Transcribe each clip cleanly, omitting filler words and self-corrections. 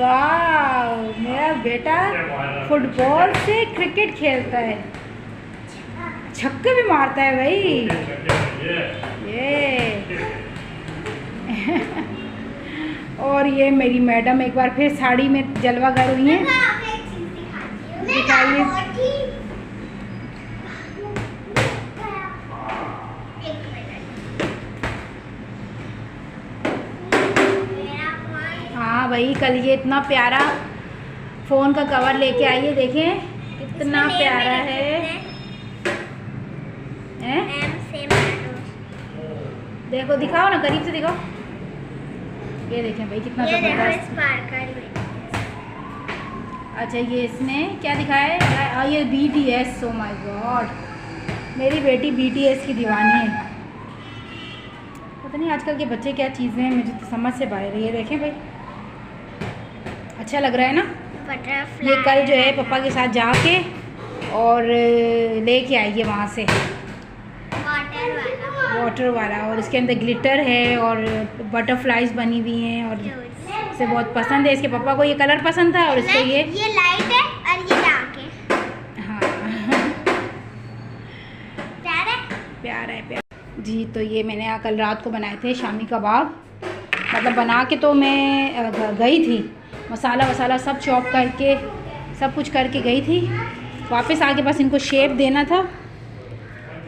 वाह, मेरा बेटा फुटबॉल से क्रिकेट खेलता है, छक्के भी मारता है भाई ये। और ये मेरी मैडम एक बार फिर साड़ी में जलवा कर हुई हैं। दिखाइए। हाँ भाई, कल ये इतना प्यारा फ़ोन का कवर लेके आई है, देखें कितना प्यारा है। देखो, दिखाओ ना, करीब से दिखाओ। ये देखें भाई कितना जबरदस्त। अच्छा, ये इसने क्या दिखाया है? ये BTS। ओ माय गॉड, मेरी बेटी BTS की दीवानी है। पता नहीं आजकल के बच्चे क्या चीज़ें हैं, मुझे तो समझ से बाहर है। ये देखें भाई, अच्छा लग रहा है ना। ये कल जो है पापा के साथ जाके और लेके आई है वहाँ से वाटर वाला, और इसके अंदर ग्लिटर है और बटरफ्लाइज बनी हुई हैं, और इसे बहुत पसंद है। इसके पापा को ये कलर पसंद था और इसको ये लाइट है और ये डार्क है। हाँ प्यारा है जी। तो ये मैंने कल रात को बनाए थे शामी कबाब। मतलब बना के तो मैं गई थी, मसाला वसाला सब चॉप करके सब कुछ करके गई थी। वापस आके बस इनको शेप देना था,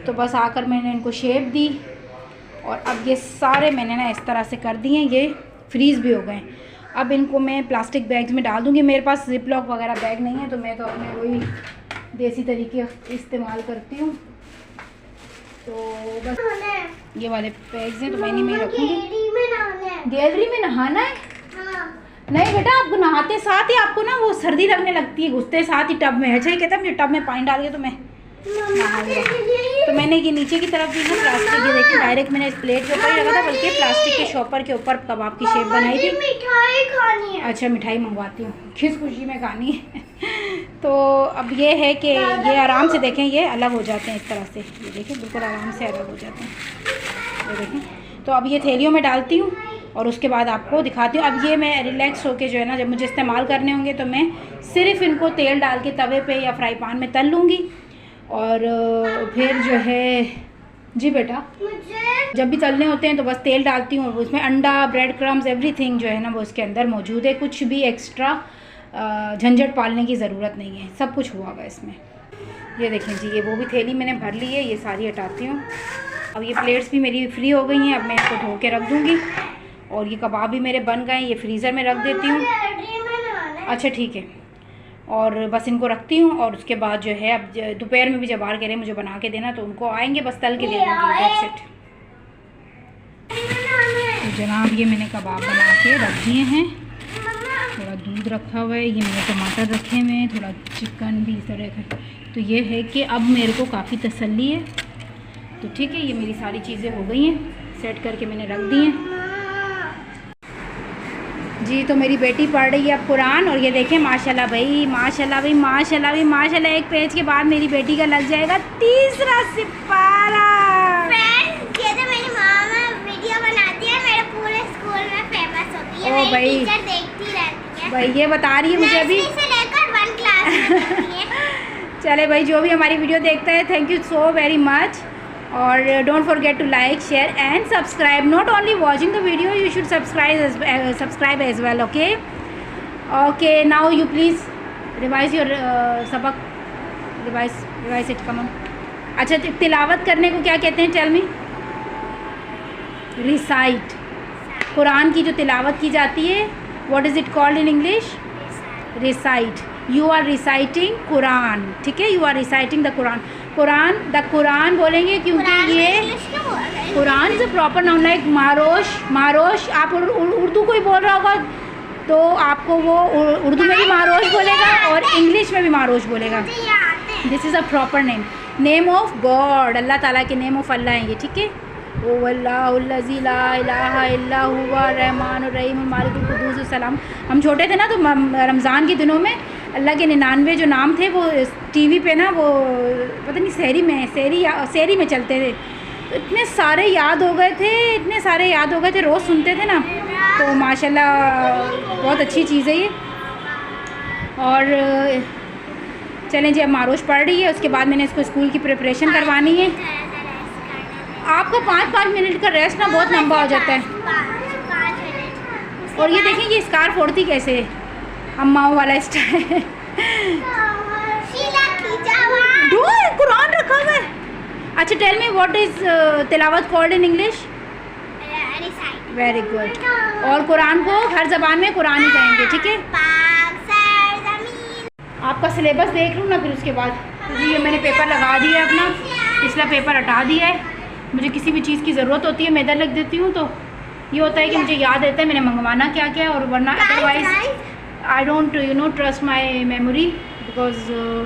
तो बस आकर मैंने इनको शेप दी। और अब ये सारे मैंने ना इस तरह से कर दिए, ये फ्रीज़ भी हो गए। अब इनको मैं प्लास्टिक बैग्स में डाल दूँगी। मेरे पास जिप लॉक वगैरह बैग नहीं है, तो मैं तो अपने वही देसी तरीके इस्तेमाल करती हूँ। तो बस ये वाले बैग्स हैं, तो मैं इन्हीं में रखूँगी। गैलरी में नहाना है? नहीं बेटा, आपको नहाते साथ ही आपको ना वो सर्दी लगने लगती है, घुसते साथ ही टब में। अच्छा, ये कहता है टब में पानी डाल के तो मैं नहा लिया। तो मैंने ये नीचे की तरफ भी ना प्लास्टिक, ये देखिए डायरेक्ट मैंने इस प्लेट के ऊपर ही रखा था, बल्कि प्लास्टिक के शॉपर के ऊपर कबाब की शेप बनाई थी। मिठाई खानी है। अच्छा, मिठाई मंगवाती हूँ, किस खुशी में खानी है। तो अब ये है कि ये आराम से देखें, ये अलग हो जाते हैं इस तरह से। ये देखें बिल्कुल आराम से अलग हो जाते हैं, ये देखें। तो अब ये थैलियों में डालती हूँ और उसके बाद आपको दिखाती हूँ। अब ये मैं रिलैक्स होके जो है ना, जब मुझे इस्तेमाल करने होंगे तो मैं सिर्फ इनको तेल डाल के तवे पे या फ्राई पैन में तल लूँगी। और फिर जो है जी बेटा, जब भी तलने होते हैं तो बस तेल डालती हूँ, और उसमें अंडा, ब्रेड क्रम्स, एवरीथिंग जो है ना वो इसके अंदर मौजूद है। कुछ भी एक्स्ट्रा झंझट पालने की ज़रूरत नहीं है, सब कुछ हुआ हुआ इसमें। ये देखें जी, ये वो भी थैली मैंने भर ली है, ये सारी हटाती हूँ। अब ये प्लेट्स भी मेरी फ्री हो गई हैं, अब मैं इसको धो के रख दूँगी। और ये कबाब भी मेरे बन गए, ये फ्रीज़र में रख देती हूँ। अच्छा ठीक है, और बस इनको रखती हूँ। और उसके बाद जो है, अब दोपहर में भी जब बाहर कह रहे मुझे बना के देना, तो उनको आएंगे बस तल के दे दूँगी, दैट्स इट। तो जनाब ये मैंने कबाब बना के रख दिए हैं। थोड़ा दूध रखा हुआ है, ये मैंने टमाटर रखे हुए हैं, थोड़ा चिकन भी इस तरह का। तो ये है कि अब मेरे को काफ़ी तसल्ली है। तो ठीक है, ये मेरी सारी चीज़ें हो गई हैं, सेट करके मैंने रख दी हैं जी। तो मेरी बेटी पढ़ रही है अब कुरान, और ये देखें माशाल्लाह भाई, माशाल्लाह भाई, माशाल्लाह भाई, माशाल्लाह। एक पेज के बाद मेरी बेटी का लग जाएगा 3रा सिपारा। फ्रेंड्स, ये तो मेरी मामा वीडियो बनाती है, मेरे पूरे स्कूल में फेमस होती है। ओ भाई, टीचर देखती रहती है भाई, ये बता रही है मुझे अभी से लेकर 1 क्लास में। चले भाई, जो भी हमारी वीडियो देखता है, thank you so very much. और don't forget to like, share and subscribe. Not only watching the video, you should subscribe as well. Okay now you please revise your सबक, रिवाइज इट, कम ऑन। अच्छा, तिलावत करने को क्या कहते हैं? Tell me. Recite. Quran की जो तिलावत की जाती है, what is it called in English? Recite. You are reciting Quran, ठीक है, you are reciting the Quran. The Quran बोलेंगे क्योंकि ये Quran is a proper noun, like Marosh. आप उर्दू कोई बोल रहा होगा तो आपको वो उर्दू में भी मारोश बोलेगा और इंग्लिश में भी मारोश बोलेगा। This is a proper name of God, Allah ताला के नेम ऑफ अल्लाह है ये, ठीक है। ओ वल्लाहुल्लज़ी ला इलाहा इल्ला हुवा रहमानुर रहीम मालिकुल कुद्दूस सलाम। हम छोटे थे ना, तो रमज़ान के दिनों में अल्लाह के 99 जो नाम थे वो टीवी पे ना, वो पता नहीं शहरी में चलते थे। तो इतने सारे याद हो गए थे, रोज़ सुनते थे ना, तो माशाल्लाह बहुत अच्छी चीज़ है ये। और चलें जी, अब मारोश पढ़ रही है, उसके बाद मैंने इसको स्कूल की प्रिपरेशन करवानी है। आपका 5-5 मिनट का रेस्ट ना बहुत लंबा हो जाता है। और ये देखें ये स्कार्फ ओढ़ती कैसे, अम्माओं वाला स्टाइल। कुरान रखा हुआ है। अच्छा, टेल मी व्हाट इज तिलावत called in English? Very good. और कुरान को हर ज़बान में कुरान ही कहेंगे, ठीक है? आपका सिलेबस देख लूँ ना फिर उसके बाद। तो जी ये मैंने पेपर लगा दिया है, अपना पिछला पेपर हटा दिया है। मुझे किसी भी चीज़ की ज़रूरत होती है मैं इधर लिख देती हूँ, तो ये होता है कि मुझे याद रहता है मैंने मंगवाना क्या क्या, और वरना otherwise I don't trust my memory because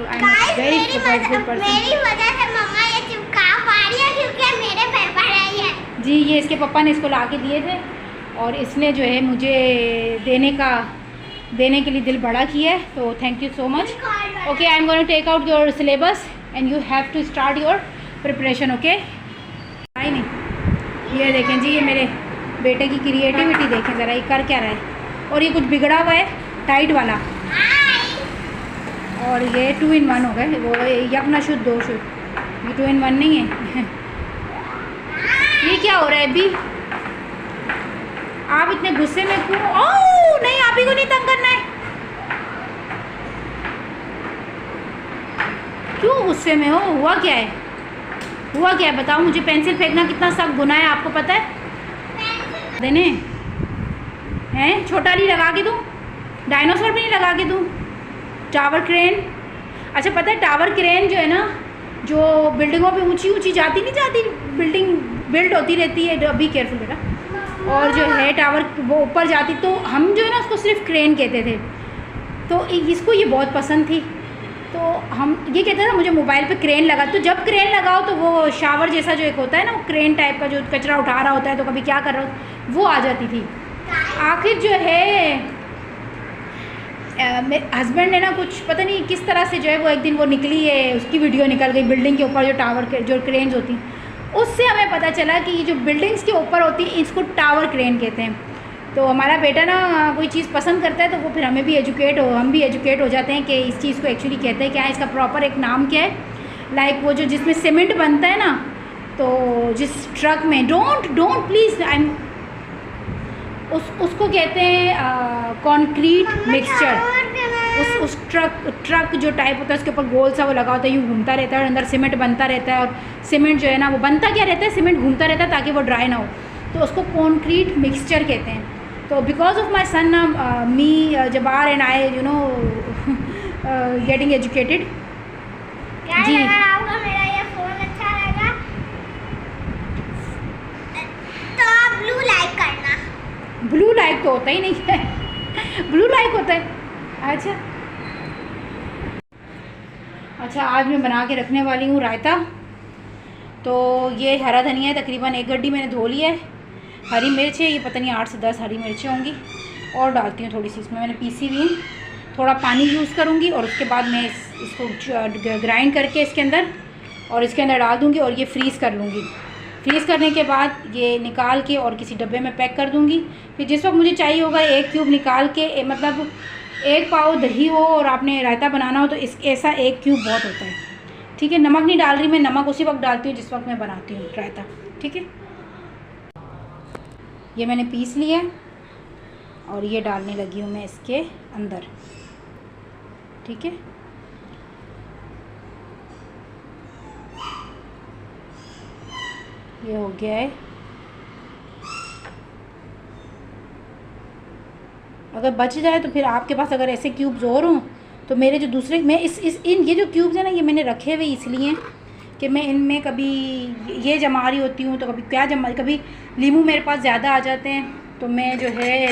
I am very forgetful person. मेरी वजह से मम्मा ये चिपका पा रही है क्योंकि मेरे पेपर है ये। जी ये इसके पापा ने इसको ला के दिए थे और इसने जो है मुझे देने के लिए दिल बड़ा किया है, तो thank you so much. Okay, I am going to take out your syllabus and you have to start your preparation. Okay, I नहीं, ये देखें जी ये मेरे बेटे की क्रिएटिविटी देखें ज़रा, ये कर क्या रहा है। और ये कुछ बिगड़ा हुआ है टाइट वाला, और ये 2 in 1 हो गए। वो ये अपना शुद्ध 2 शुद्ध, ये 2 in 1 नहीं है। ये क्या हो रहा है अभी? आप इतने गुस्से में क्यों? ओह नहीं, आप ही को नहीं तंग करना है। क्यों गुस्से में हो? हुआ क्या है? हुआ क्या है बताओ मुझे। पेंसिल फेंकना कितना सख्त गुनाह है, आपको पता है? देने हैं छोटा नहीं लगा के दूँ, डायनासोर भी नहीं लगा के दूँ, टावर क्रेन। अच्छा पता है टावर क्रेन जो है ना, जो बिल्डिंगों पे ऊंची ऊंची जाती नहीं जाती, बिल्डिंग बिल्ड होती रहती है, बी केयरफुल बेटा, और जो है टावर वो ऊपर जाती, तो हम जो है ना उसको सिर्फ क्रेन कहते थे। तो इसको ये बहुत पसंद थी, तो हम ये कहते थे मुझे मोबाइल पे क्रेन लगा। तो जब क्रेन लगाओ तो वो शावर जैसा जो एक होता है ना, वो क्रेन टाइप का जो कचरा उठा रहा होता है, तो कभी क्या कर रहा हो, वो आ जाती थी। आखिर जो है मेरे हस्बैंड ने ना कुछ पता नहीं किस तरह से जो है वो एक दिन वो निकली है, उसकी वीडियो निकल गई बिल्डिंग के ऊपर जो टावर जो क्रेन्स होती, उससे हमें पता चला कि ये जो बिल्डिंग्स के ऊपर होती है इसको टावर क्रेन कहते हैं। तो हमारा बेटा ना कोई चीज़ पसंद करता है तो वो फिर हम भी एजुकेट हो जाते हैं कि इस चीज़ को एक्चुअली कहते हैं क्या है, इसका प्रॉपर एक नाम क्या है। लाइक वो जो जिसमें सीमेंट बनता है ना, तो जिस ट्रक में डोंट प्लीज़ आई एम उसको कहते हैं कंक्रीट मिक्सचर। उस ट्रक जो टाइप होता है उसके ऊपर गोल सा वो लगा होता है, यूँ घूमता रहता है और अंदर सीमेंट बनता रहता है, और सीमेंट जो है ना वो बनता क्या रहता है, सीमेंट घूमता रहता है ताकि वो ड्राई ना हो, तो उसको कंक्रीट मिक्सचर कहते हैं। तो बिकॉज ऑफ माई सन मी जबार एंड आई गेटिंग एजुकेटेड जी। मेरा ये फोन अच्छा लगा तो आप ब्लू लाइक करना। ब्लू लाइक तो होता ही नहीं है ब्लू लाइक होता है। अच्छा आज मैं बना के रखने वाली हूँ रायता। तो ये हरा धनिया है, तकरीबन 1 गड्डी मैंने धो लिया है। हरी मिर्च है, ये पता नहीं 8 से 10 हरी मिर्चें होंगी, और डालती हूँ थोड़ी सी इसमें, मैंने पीसी हुई है। थोड़ा पानी यूज़ करूँगी और उसके बाद मैं इसको ग्राइंड करके इसके अंदर डाल दूँगी और ये फ्रीज़ कर लूँगी। फ्रीज़ करने के बाद ये निकाल के और किसी डब्बे में पैक कर दूँगी। फिर जिस वक्त मुझे चाहिए होगा 1 क्यूब निकाल के, मतलब 1 पाव दही हो और आपने रायता बनाना हो तो ऐसा 1 क्यूब बहुत होता है। ठीक है, नमक नहीं डाल रही मैं, नमक उसी वक्त डालती हूँ जिस वक्त मैं बनाती हूँ रायता। ठीक है, ये मैंने पीस लिया है और ये डालने लगी हूँ मैं इसके अंदर। ठीक है, ये हो गया है। अगर बच जाए तो फिर आपके पास अगर ऐसे क्यूब्स और हों तो मेरे जो दूसरे मैं इन ये जो क्यूब्स हैं ना, ये मैंने रखे हुए इसलिए कि मैं इनमें कभी ये जमा रही होती हूँ तो कभी क्या जमा, कभी नींबू मेरे पास ज़्यादा आ जाते हैं तो मैं जो है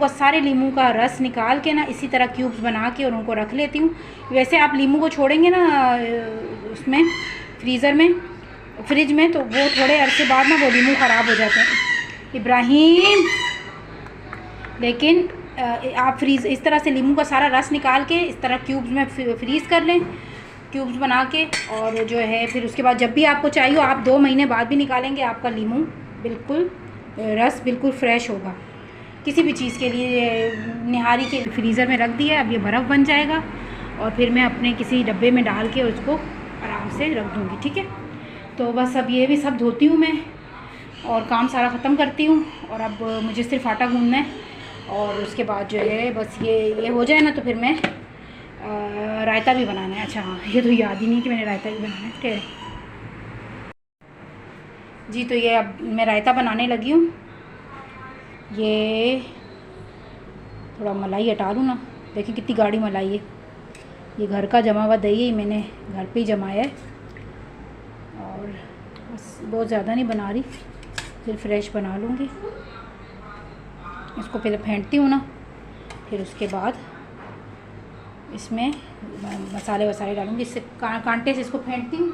सारे नींबू का रस निकाल के ना इसी तरह क्यूब्स बना के और उनको रख लेती हूँ। वैसे आप नींबू को छोड़ेंगे ना उसमें फ्रिज में तो वो थोड़े अरसे बाद ना वो नींबू ख़राब हो जाते हैं इब्राहिम। लेकिन आप इस तरह से नींबू का सारा रस निकाल के इस तरह क्यूब्स में फ्रीज़ कर लें, क्यूब्स बना के, और जो है फिर उसके बाद जब भी आपको चाहिए आप 2 महीने बाद भी निकालेंगे, आपका नींबू बिल्कुल रस बिल्कुल फ्रेश होगा। किसी भी चीज़ के लिए, निहारी के फ्रीज़र में रख दिया। अब ये बर्फ़ बन जाएगा और फिर मैं अपने किसी डब्बे में डाल के उसको आराम से रख दूँगी, ठीक है। तो बस अब ये भी सब धोती हूँ मैं और काम सारा ख़त्म करती हूँ। और अब मुझे सिर्फ आटा गूँधना है और उसके बाद जो है बस ये हो जाए ना तो फिर मैं रायता भी बनाना है। अच्छा हाँ, ये तो याद ही नहीं कि मैंने रायता भी बनाना है। ठीक है जी, तो ये अब मैं रायता बनाने लगी हूँ। ये थोड़ा मलाई हटा दूँ ना, देखिए कितनी गाढ़ी मलाई है। ये घर का जमा हुआ दही है, मैंने घर पे ही जमाया है। और बस बहुत ज़्यादा नहीं बना रही, फिर फ्रेश बना लूँगी। इसको पहले फेंटती हूँ ना, फिर उसके बाद इसमें मसाले वसाले डालूँगी। इससे कांटे से इसको फेंटती हूँ।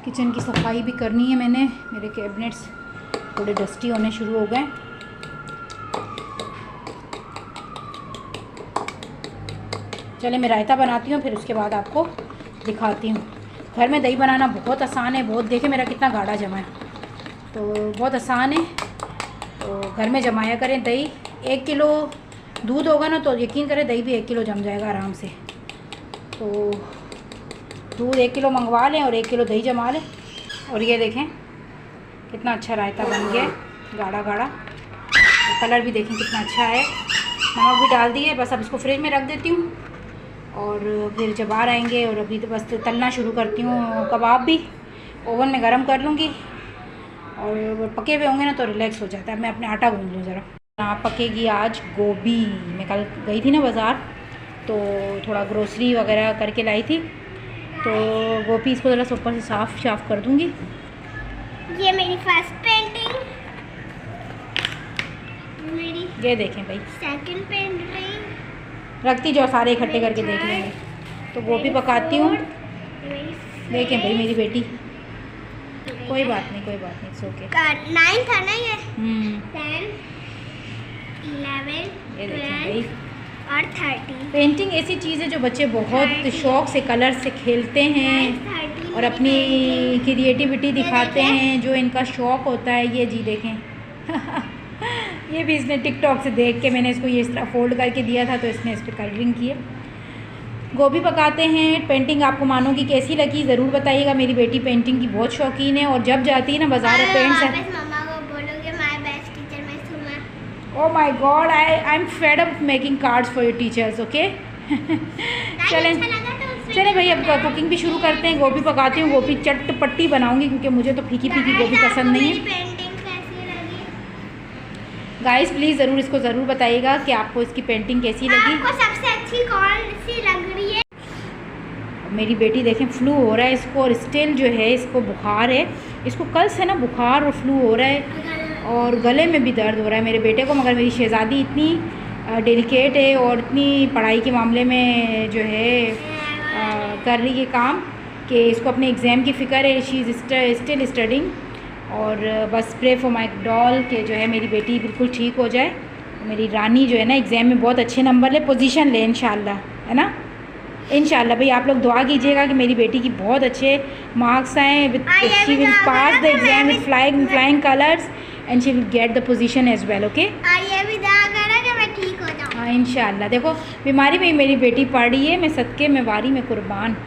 किचन की सफाई भी करनी है मैंने, मेरे कैबिनेट्स थोड़े डस्टी होने शुरू हो गए। चले मैं रायता बनाती हूँ, फिर उसके बाद आपको दिखाती हूँ। घर में दही बनाना बहुत आसान है, बहुत। देखे मेरा कितना गाढ़ा जमा है, तो बहुत आसान है। तो घर में जमाया करें दही। 1 किलो दूध होगा ना तो यकीन करें दही भी 1 किलो जम जाएगा आराम से। तो दूध 1 किलो मंगवा लें और 1 किलो दही जमा लें। और ये देखें कितना अच्छा रायता बन गया, गाढ़ा गाढ़ा। कलर भी देखें कितना अच्छा है। नमक भी डाल दिए, बस अब इसको फ्रिज में रख देती हूँ और फिर जब बाहर आएंगे। और अभी तो बस तलना शुरू करती हूँ। कबाब भी ओवन में गरम कर लूँगी और पके हुए होंगे ना तो रिलैक्स हो जाता है। मैं अपने आटा गूँध लूँ ज़रा। यहाँ पकेगी आज गोभी। मैं कल गई थी ना बाज़ार, तो थोड़ा ग्रोसरी वगैरह करके लाई थी, तो गोभी इसको ज़रा सा ऊपर से साफ़ कर दूँगी। ये मेरी फर्स्ट पेंटिंग, मेरी ये देखें भाई सेकंड पेंटिंग, रखती जाओ, सारे इकट्ठे करके देख लेंगे। तो गोभी पकाती हूँ। देखें भाई मेरी बेटी, कोई बात नहीं, इट्स ओके। 9 था ना ये, 10 11 ये देखें भाई, और 30। पेंटिंग ऐसी चीज़ है जो बच्चे बहुत शौक़ से कलर से खेलते हैं और अपनी क्रिएटिविटी दिखाते हैं, जो इनका शौक़ होता है। ये जी देखें ये भी इसने टिकटॉक से देख के, मैंने इसको ये इस तरह फोल्ड करके दिया था तो इसने इस पर कलरिंग की है। गोभी पकाते हैं। पेंटिंग आपको मानोगी कैसी लगी ज़रूर बताइएगा। मेरी बेटी पेंटिंग की बहुत शौकीन है और जब जाती है ना बाज़ार पेंट से, मम्मा को बोलोगे माय बेस्ट टीचर मैं तुम्हें। Oh my God, I am fed up making cards for your teachers, okay. चलें भाई, अब कुकिंग भी शुरू करते हैं। गोभी पकाती हूँ, गोभी चटपटी बनाऊंगी क्योंकि मुझे तो फीकी गोभी पसंद नहीं है। गाइस प्लीज़ ज़रूर इसको ज़रूर बताइएगा कि आपको इसकी पेंटिंग कैसी लगी। आपको सबसे अच्छी कौन सी लग रही है? मेरी बेटी देखें फ्लू हो रहा है इसको, और स्टिल जो है इसको बुखार है। इसको कल से ना बुखार और फ्लू हो रहा है और गले में भी दर्द हो रहा है मेरे बेटे को। मगर मेरी शहज़ादी इतनी डेलिकेट है और इतनी पढ़ाई के मामले में जो है कर रही है काम कि इसको अपने एग्ज़ाम की फ़िक्र है। She is still studying. और बस प्रे फॉर माई डॉल कि जो है मेरी बेटी बिल्कुल ठीक हो जाए। मेरी रानी जो है ना एग्ज़ाम में बहुत अच्छे नंबर ले, पोजीशन ले इंशाल्लाह, है ना। इंशाल्लाह भाई आप लोग दुआ कीजिएगा कि मेरी बेटी की बहुत अच्छे मार्क्स आएँ। She will pass the exam with flying colours and she will get the position as well, okay. ये भी दुआ करो कि मैं ठीक हो जाऊँ। हाँ इंशाल्लाह। देखो बीमारी में मेरी बेटी पढ़ रही है, मैं सदके में वारी में कुर्बान।